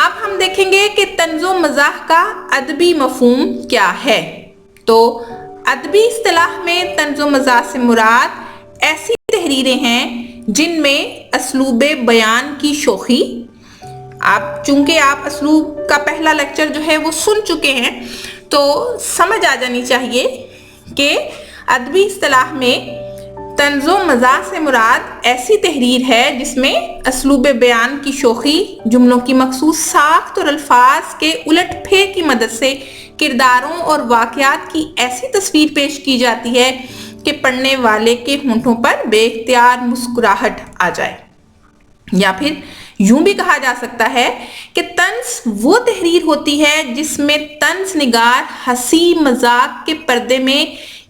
اب ہم دیکھیں گے کہ طنز و مزاح کا ادبی مفہوم کیا ہے۔ تو ادبی اصطلاح میں طنز و مزاح سے مراد ایسی تحریریں ہیں جن میں اسلوب بیان کی شوخی، چونکہ آپ اسلوب کا پہلا لیکچر جو ہے وہ سن چکے ہیں تو سمجھ آ جانی چاہیے کہ ادبی اصطلاح میں طنز و مزاح سے مراد ایسی تحریر ہے جس میں اسلوب بیان کی شوخی، جملوں کی مخصوص ساخت اور الفاظ کے الٹ پھیر کی مدد سے کرداروں اور واقعات کی ایسی تصویر پیش کی جاتی ہے کہ پڑھنے والے کے ہونٹوں پر بے اختیار مسکراہٹ آ جائے۔ یا پھر یوں بھی کہا جا سکتا ہے کہ طنز وہ تحریر ہوتی ہے جس میں طنز نگار ہنسی مذاق کے پردے میں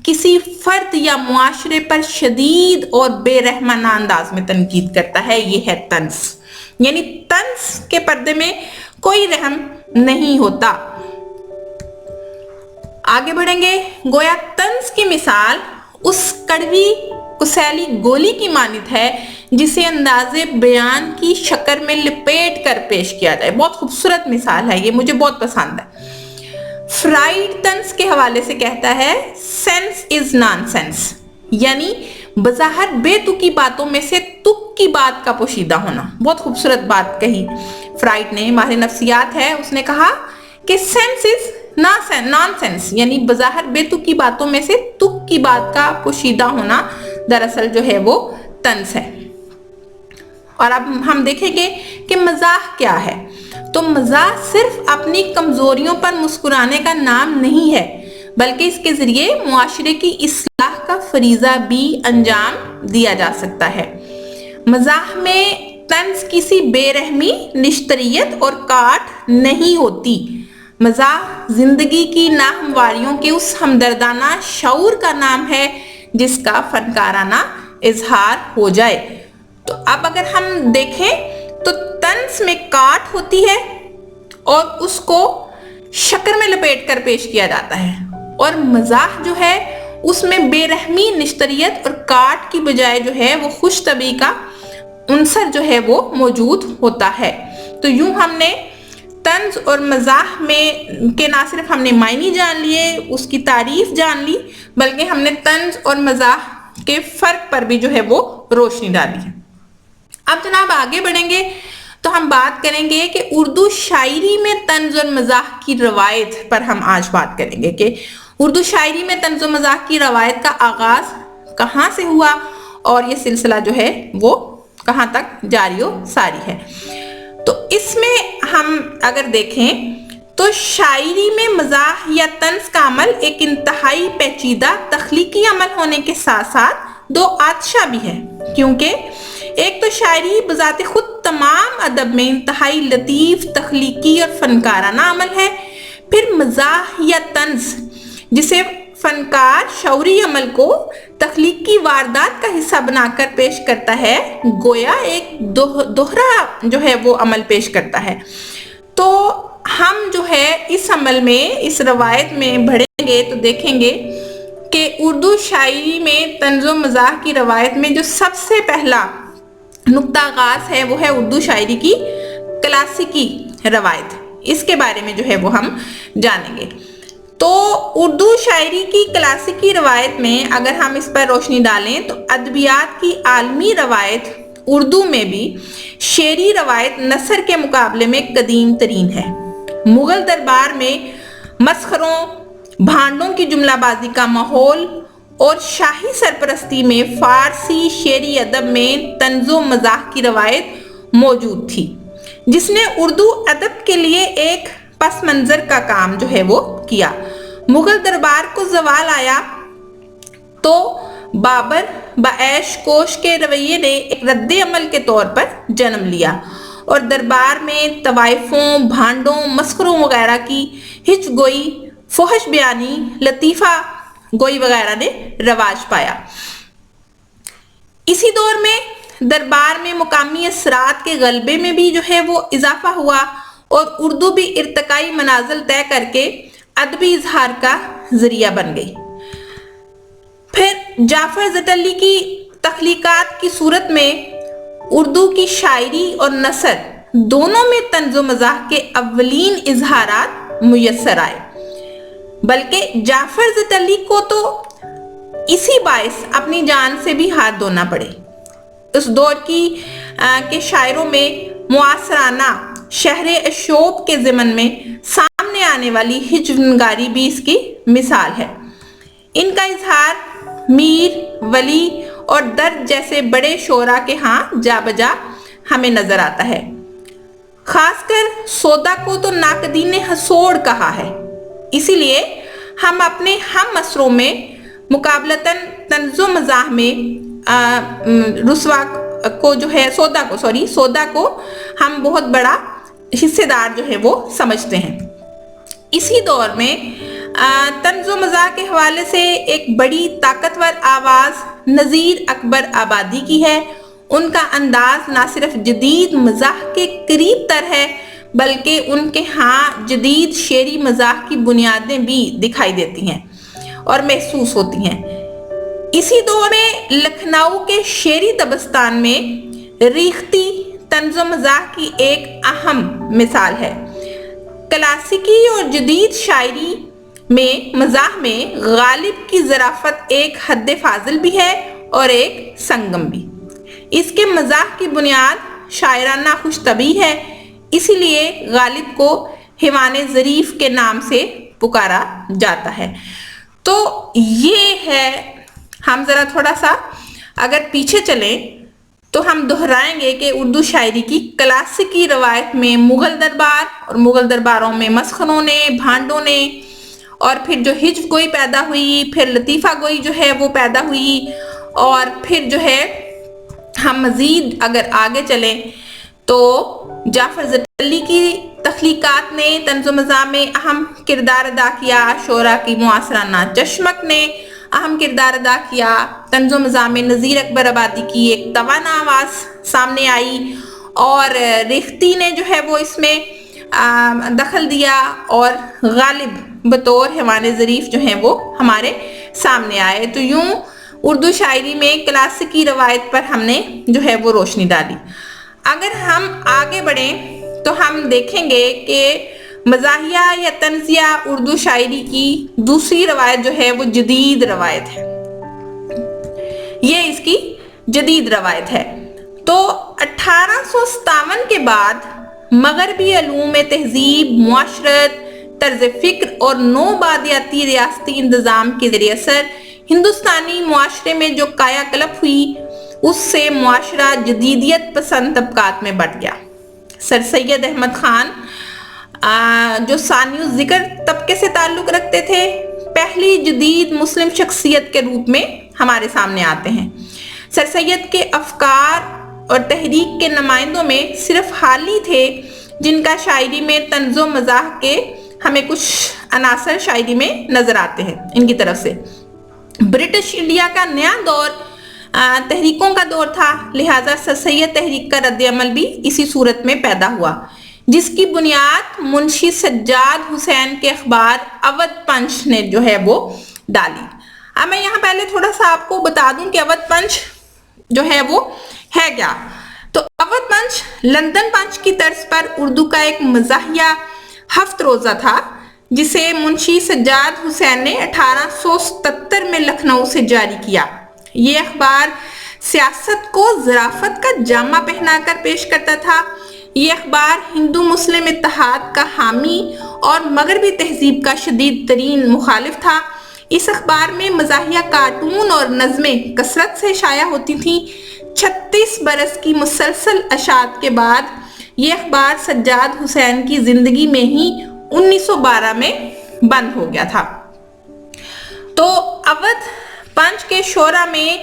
کسی فرد یا معاشرے پر شدید اور بے رحمانہ انداز میں تنقید کرتا ہے، یہ ہے طنز۔ یعنی طنز کے پردے میں کوئی رحم نہیں ہوتا۔ آگے بڑھیں گے، گویا طنز کی مثال اس کڑوی کسیلی گولی کی مانند ہے جسے انداز بیان کی شکل میں لپیٹ کر پیش کیا جائے۔ بہت خوبصورت مثال ہے یہ، مجھے بہت پسند ہے۔ فرائیڈ طنز کے حوالے سے کہتا ہے سینس از نان سینس، یعنی بظاہر بے تکی باتوں میں سے تک کی بات کا پوشیدہ ہونا۔ بہت خوبصورت بات کہی فرائیڈ نے، ماہر نفسیات ہے، اس نے کہا کہ سینس از نان سینس، یعنی بظاہر بے تکی باتوں میں سے تک کی بات کا پوشیدہ ہونا دراصل جو ہے وہ طنز ہے۔ اور اب ہم دیکھیں گے کہ مزاح کیا ہے۔ تو مزاح صرف اپنی کمزوریوں پر مسکرانے کا نام نہیں ہے، بلکہ اس کے ذریعے معاشرے کی اصلاح کا فریضہ بھی انجام دیا جا سکتا ہے۔ مزاح میں طنز کسی بے رحمی، نشتریت اور کاٹ نہیں ہوتی۔ مزاح زندگی کی ناہمواریوں کے اس ہمدردانہ شعور کا نام ہے جس کا فنکارانہ اظہار ہو جائے۔ تو اب اگر ہم دیکھیں تو طنز میں کاٹ ہوتی ہے اور اس کو شکر میں لپیٹ کر پیش کیا جاتا ہے، اور مزاح جو ہے اس میں بے رحمی، نشتریت اور کاٹ کی بجائے جو ہے وہ خوش طبعی کا عنصر جو ہے وہ موجود ہوتا ہے۔ تو یوں ہم نے طنز اور مزاح میں کہ نہ صرف ہم نے معنی جان لیے، اس کی تعریف جان لی، بلکہ ہم نے طنز اور مزاح کے فرق پر بھی جو ہے وہ روشنی ڈالی ہے۔ اب جناب آگے بڑھیں گے تو ہم بات کریں گے کہ اردو شاعری میں طنز اور مزاح کی روایت پر ہم آج بات کریں گے کہ اردو شاعری میں طنز و مزاح کی روایت کا آغاز کہاں سے ہوا اور یہ سلسلہ جو ہے وہ کہاں تک جاری و ساری ہے۔ تو اس میں ہم اگر دیکھیں تو شاعری میں مزاح یا طنز کا عمل ایک انتہائی پیچیدہ تخلیقی عمل ہونے کے ساتھ ساتھ دو آتشہ بھی ہے، کیونکہ ایک تو شاعری بذات خود تمام ادب میں انتہائی لطیف، تخلیقی اور فنکارانہ عمل ہے، پھر مزاح یا طنز جسے فنکار شعوری عمل کو تخلیقی واردات کا حصہ بنا کر پیش کرتا ہے، گویا ایک دوہرا جو ہے وہ عمل پیش کرتا ہے۔ تو ہم جو ہے اس عمل میں، اس روایت میں بڑھیں گے تو دیکھیں گے کہ اردو شاعری میں طنز و مزاح کی روایت میں جو سب سے پہلا نقطہ آغاز ہے وہ ہے اردو شاعری کی کلاسیکی روایت۔ اس کے بارے میں جو ہے وہ ہم جانیں گے۔ تو اردو شاعری کی کلاسیکی روایت میں اگر ہم اس پر روشنی ڈالیں تو ادبیات کی عالمی روایت اردو میں بھی شعری روایت نثر کے مقابلے میں قدیم ترین ہے۔ مغل دربار میں مسخروں، بھانڈوں کی جملہ بازی کا ماحول اور شاہی سرپرستی میں فارسی شعری ادب میں طنز و مزاح کی روایت موجود تھی، جس نے اردو ادب کے لیے ایک پس منظر کا کام جو ہے وہ کیا۔ مغل دربار کو زوال آیا تو بابر بعیش کوش کے رویے نے ایک رد عمل کے طور پر جنم لیا اور دربار میں طوائفوں، بھانڈوں، مسخروں وغیرہ کی ہچ گوئی، فحش بیانی، لطیفہ گوئی وغیرہ نے رواج پایا۔ اسی دور میں دربار میں مقامی اثرات کے غلبے میں بھی جو ہے وہ اضافہ ہوا اور اردو بھی ارتقائی منازل طے کر کے ادبی اظہار کا ذریعہ بن گئی۔ پھر جعفر زٹلی کی تخلیقات کی صورت میں اردو کی شاعری اور نثر دونوں میں طنز و مزاح کے اولین اظہارات میسر آئے، بلکہ جعفر زٹ علی کو تو اسی باعث اپنی جان سے بھی ہاتھ دھونا پڑے۔ اس دور کے شاعروں میں معاصرانہ شہر اشوب کے ضمن میں سامنے آنے والی ہجو نگاری بھی اس کی مثال ہے۔ ان کا اظہار میر، ولی اور درد جیسے بڑے شعراء کے ہاں جا بجا ہمیں نظر آتا ہے۔ خاص کر سودا کو تو ناقدین حسوڑ کہا ہے، اسی لیے ہم اپنے ہم مصروں میں مقابلتاً طنز و مزاح میں رسوا کو جو ہے سودا کو ہم بہت بڑا حصے دار جو ہے وہ سمجھتے ہیں۔ اسی دور میں طنز و مزاح کے حوالے سے ایک بڑی طاقتور آواز نذیر اکبر آبادی کی ہے۔ ان کا انداز نہ صرف جدید مزاح کے قریب تر ہے بلکہ ان کے ہاں جدید شعری مزاح کی بنیادیں بھی دکھائی دیتی ہیں اور محسوس ہوتی ہیں۔ اسی دور میں لکھنؤ کے شعری دبستان میں ریختی طنز و مزاح کی ایک اہم مثال ہے۔ کلاسیکی اور جدید شاعری میں مزاح میں غالب کی ظرافت ایک حد فاضل بھی ہے اور ایک سنگم بھی۔ اس کے مزاح کی بنیاد شاعرانہ خوش طبعی ہے، اسی لیے غالب کو حیوان ظریف کے نام سے پکارا جاتا ہے۔ تو یہ ہے، ہم ذرا تھوڑا سا اگر پیچھے چلیں تو ہم دہرائیں گے کہ اردو شاعری کی کلاسیکی روایت میں مغل دربار اور مغل درباروں میں مسخروں نے، بھانڈوں نے، اور پھر جو ہجو گوئی پیدا ہوئی، پھر لطیفہ گوئی جو ہے وہ پیدا ہوئی، اور پھر جو ہے ہم مزید اگر آگے چلیں تو جعفر زٹ علی کی تخلیقات نے طنز و مزاح میں اہم کردار ادا کیا، شعراء کی معاصرانہ چشمک نے اہم کردار ادا کیا، طنز و مزاح میں نذیر اکبر آبادی کی ایک توانا آواز سامنے آئی، اور ریختی نے جو ہے وہ اس میں دخل دیا، اور غالب بطور حیوان ظریف جو ہیں وہ ہمارے سامنے آئے۔ تو یوں اردو شاعری میں کلاسیکی روایت پر ہم نے جو ہے وہ روشنی ڈالی۔ اگر ہم آگے بڑھیں تو ہم دیکھیں گے کہ مزاحیہ یا طنزیہ اردو شاعری کی دوسری روایت جو ہے وہ جدید روایت ہے، یہ اس کی جدید روایت ہے۔ تو 1857 کے بعد مغربی علوم تہذیب، معاشرت، طرز فکر اور نوبادیاتی ریاستی انتظام کے ذریعے اثر ہندوستانی معاشرے میں جو کایا کلپ ہوئی، اس سے معاشرہ جدیدیت پسند طبقات میں بٹ گیا۔ سر سید احمد خان جو ثانی الذکر طبقے سے تعلق رکھتے تھے، پہلی جدید مسلم شخصیت کے روپ میں ہمارے سامنے آتے ہیں۔ سر سید کے افکار اور تحریک کے نمائندوں میں صرف حالی تھے جن کا شاعری میں طنز و مزاح کے ہمیں کچھ عناصر شاعری میں نظر آتے ہیں ان کی طرف سے۔ برٹش انڈیا کا نیا دور تحریکوں کا دور تھا، لہٰذا سر سید تحریک کا رد عمل بھی اسی صورت میں پیدا ہوا، جس کی بنیاد منشی سجاد حسین کے اخبار اودھ پنچ نے جو ہے وہ ڈالی۔ اب میں یہاں پہلے تھوڑا سا آپ کو بتا دوں کہ اودھ پنچ جو ہے وہ ہے کیا۔ تو اودھ پنچ لندن پنچ کی طرز پر اردو کا ایک مزاحیہ ہفت روزہ تھا، جسے منشی سجاد حسین نے 1877 میں لکھنؤ سے جاری کیا۔ یہ اخبار سیاست کو ظرافت کا جامہ پہنا کر پیش کرتا تھا۔ یہ اخبار ہندو مسلم اتحاد کا حامی اور مغربی تہذیب کا شدید ترین مخالف تھا۔ اس اخبار میں مزاحیہ کارٹون اور نظمیں کثرت سے شائع ہوتی تھیں۔ 36 برس کی مسلسل اشاعت کے بعد یہ اخبار سجاد حسین کی زندگی میں ہی 1912 میں بند ہو گیا تھا۔ تو اودھ پنچ کے شعراء میں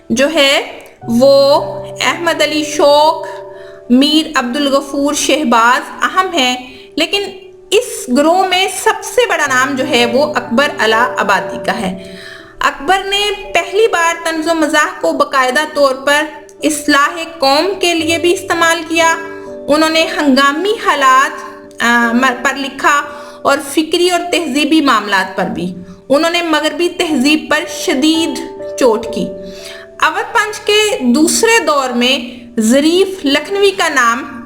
جو ہے وہ احمد علی شوق، میر عبدالغفور شہباز اہم ہیں، لیکن اس گروہ میں سب سے بڑا نام جو ہے وہ اکبر علا آبادی کا ہے۔ اکبر نے پہلی بار طنز و مزاح کو باقاعدہ طور پر اصلاح قوم کے لیے بھی استعمال کیا۔ انہوں نے ہنگامی حالات پر لکھا اور فکری اور تہذیبی معاملات پر بھی۔ انہوں نے مغربی تہذیب پر شدید چوٹ کی۔ اودھ پنچ کے دوسرے دور میں ظریف لکھنوی کا نام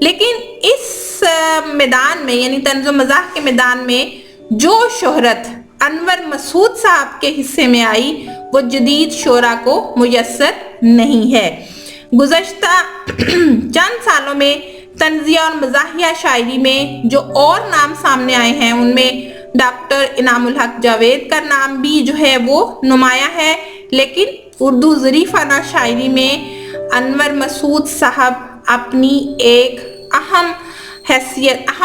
لیکن اس میدان میں یعنی طنز و مزاح کے میدان میں جو شہرت انور مسعود صاحب کے حصے میں آئی وہ جدید شعراء کو میسر نہیں ہے۔ گزشتہ چند سالوں میں طنزیہ اور مزاحیہ شاعری میں جو اور نام سامنے آئے ہیں ان میں ڈاکٹر انعام الحق جاوید کا نام بھی جو ہے وہ نمایاں ہے، لیکن اردو ظریفانہ شاعری میں انور مسعود صاحب اپنی ایک اہم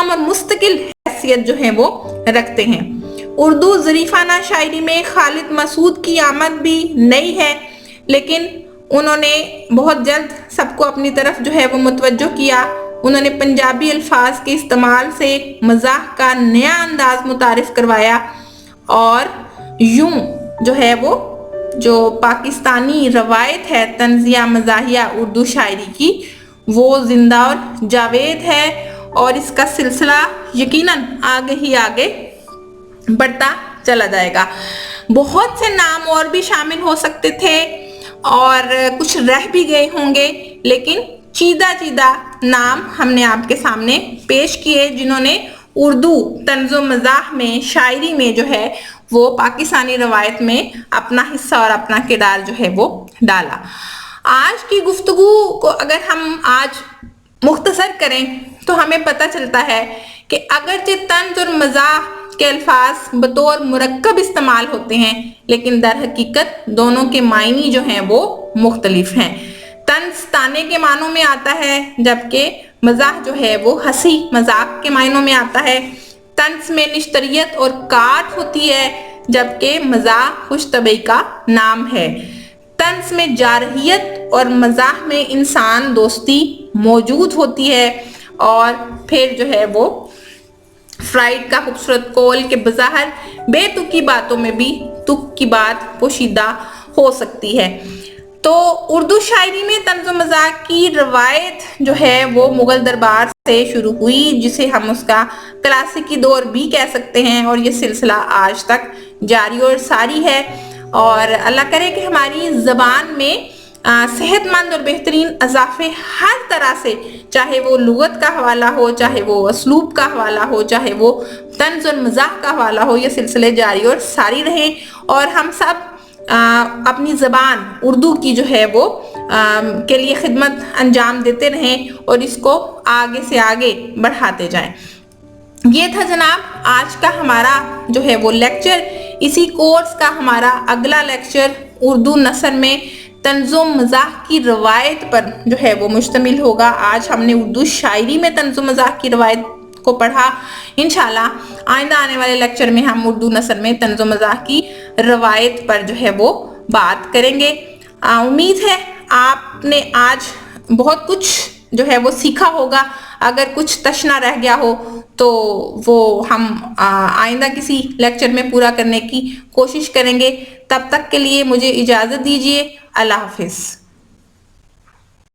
اور مستقل حیثیت جو ہے وہ رکھتے ہیں۔ اردو ظریفانہ شاعری میں خالد مسعود کی آمد بھی نئی ہے، لیکن انہوں نے بہت جلد سب کو اپنی طرف جو ہے وہ متوجہ کیا۔ انہوں نے پنجابی الفاظ کے استعمال سے مزاح کا نیا انداز متعارف کروایا، اور یوں جو ہے وہ جو پاکستانی روایت ہے طنزیہ مزاحیہ اردو شاعری کی وہ زندہ اور جاوید ہے، اور اس کا سلسلہ یقیناً آگے ہی آگے بڑھتا چلا جائے گا۔ بہت سے نام اور بھی شامل ہو سکتے تھے اور کچھ رہ بھی گئے ہوں گے، لیکن چیدہ نام ہم نے آپ کے سامنے پیش کیے جنہوں نے اردو طنز و مزاح میں شاعری میں جو ہے وہ پاکستانی روایت میں اپنا حصہ اور اپنا کردار جو ہے وہ ڈالا۔ آج کی گفتگو کو اگر ہم آج مختصر کریں تو ہمیں پتہ چلتا ہے کہ اگرچہ طنز اور مزاح کے الفاظ بطور مرکب استعمال ہوتے ہیں، لیکن در حقیقت دونوں کے معنی جو ہیں وہ مختلف ہیں۔ طنز تانے کے معنوں میں آتا ہے، جبکہ مزاح جو ہے وہ ہنسی مذاق کے معنوں میں آتا ہے۔ طنز میں نشتریت اور کاٹ ہوتی ہے، جبکہ مزاح خوش طبعی کا نام ہے۔ طنز میں جارحیت اور مزاح میں انسان دوستی موجود ہوتی ہے، اور پھر جو ہے وہ فرائڈ کا خوبصورت قول کہ بظاہر بے تکی باتوں میں بھی تک کی بات پوشیدہ ہو سکتی ہے۔ تو اردو شاعری میں طنز و مزاح کی روایت جو ہے وہ مغل دربار سے شروع ہوئی، جسے ہم اس کا کلاسیکی دور بھی کہہ سکتے ہیں، اور یہ سلسلہ آج تک جاری اور ساری ہے۔ اور اللہ کرے کہ ہماری زبان میں صحت مند اور بہترین اضافے ہر طرح سے، چاہے وہ لغت کا حوالہ ہو، چاہے وہ اسلوب کا حوالہ ہو، چاہے وہ طنز اور مزاح کا حوالہ ہو، یہ سلسلے جاری اور ساری رہیں، اور ہم سب اپنی زبان اردو کی جو ہے وہ کے لیے خدمت انجام دیتے رہیں اور اس کو آگے سے آگے بڑھاتے جائیں۔ یہ تھا جناب آج کا ہمارا جو ہے وہ لیکچر۔ اسی کورس کا ہمارا اگلا لیکچر اردو نثر میں طنز و مزاح کی روایت پر جو ہے وہ مشتمل ہوگا۔ آج ہم نے اردو شاعری میں طنز و مزاح کی روایت کو پڑھا۔ انشاءاللہ آئندہ آنے والے لیکچر میں ہم اردو نثر میں طنز و مزاح کی روایت پر جو ہے وہ بات کریں گے۔ امید ہے آپ نے آج بہت کچھ جو ہے وہ سیکھا ہوگا۔ اگر کچھ تشنا رہ گیا ہو تو وہ ہم آئندہ کسی لیکچر میں پورا کرنے کی کوشش کریں گے۔ تب تک کے لیے مجھے اجازت دیجیے۔ اللہ حافظ۔